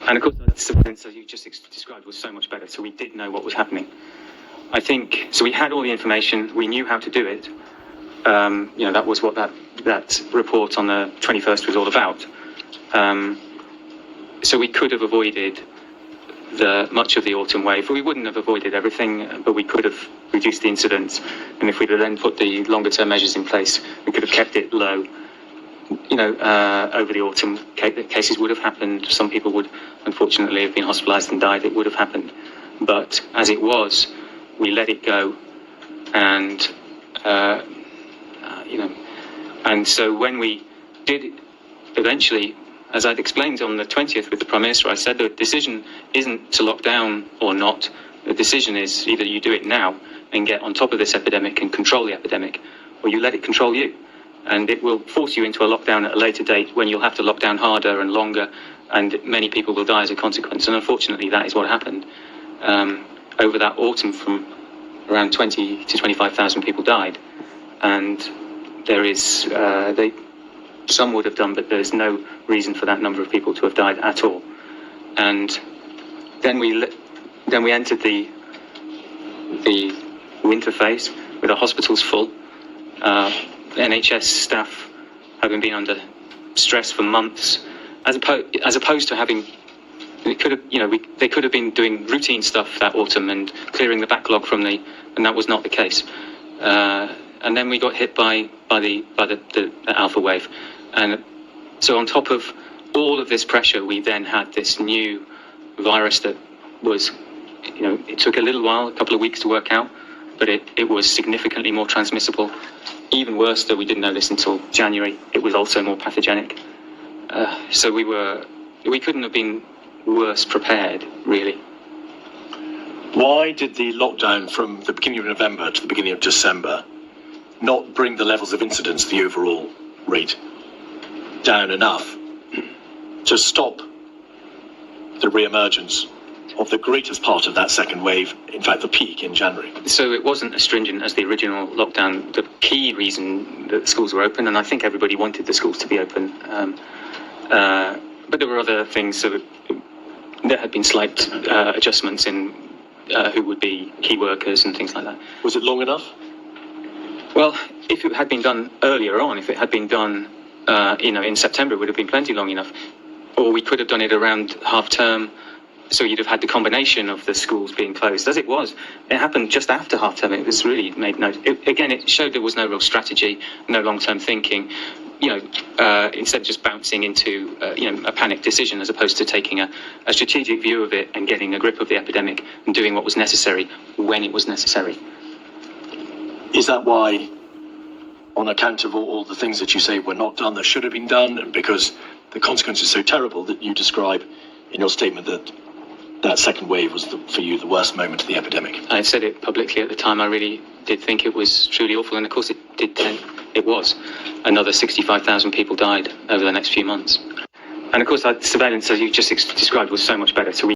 And of course, the surveillance, as you just described, was so much better. So we did know what was happening. I think, so we had all the information, we knew how to do it. That was what that report on the 21st was all about. So we could have avoided much of the autumn wave. We wouldn't have avoided everything, but we could have reduced the incidence. And if we'd have then put the longer term measures in place, we could have kept it low. Over the autumn, cases would have happened. Some people would, unfortunately, have been hospitalised and died. It would have happened. But as it was, we let it go. And, and so when we did eventually, as I'd explained on the 20th with the Prime Minister, I said the decision isn't to lock down or not. The decision is either you do it now and get on top of this epidemic and control the epidemic, or you let it control you. And it will force you into a lockdown at a later date when you'll have to lock down harder and longer, and many people will die as a consequence. And unfortunately, that is what happened. Over that autumn, from around 20 to 25,000 people died. And there is, some would have done, but there's no reason for that number of people to have died at all. And then we entered the winter phase with the hospitals full. NHS staff having been under stress for months, as opposed to having, they could have been doing routine stuff that autumn and clearing the backlog and that was not the case. And then we got hit by the alpha wave, and so on top of all of this pressure, we then had this new virus that was, it took a little while, a couple of weeks to work out, but it was significantly more transmissible. Even worse, though we didn't know this until January, it was also more pathogenic. So we couldn't have been worse prepared, really. Why did the lockdown from the beginning of November to the beginning of December not bring the levels of incidence, the overall rate, down enough to stop the re-emergence of the greatest part of that second wave, in fact the peak in January? So it wasn't as stringent as the original lockdown. The key reason that the schools were open, and I think everybody wanted the schools to be open, but there were other things. So there had been slight adjustments in who would be key workers and things like that. Was it long enough? Well, if it had been done earlier on, if it had been done in September, it would have been plenty long enough. Or we could have done it around half term. So you'd have had the combination of the schools being closed. As it was, it happened just after half term. It was really made no. It showed there was no real strategy, no long-term thinking. Instead of just bouncing into a panic decision, as opposed to taking a strategic view of it and getting a grip of the epidemic and doing what was necessary when it was necessary. Is that why, on account of all the things that you say were not done that should have been done, and because the consequence is so terrible that you describe in your statement that second wave was, for you, the worst moment of the epidemic? I said it publicly at the time. I really did think it was truly awful, and of course it was. Another 65,000 people died over the next few months. And of course, that surveillance, as you just described, was so much better. So we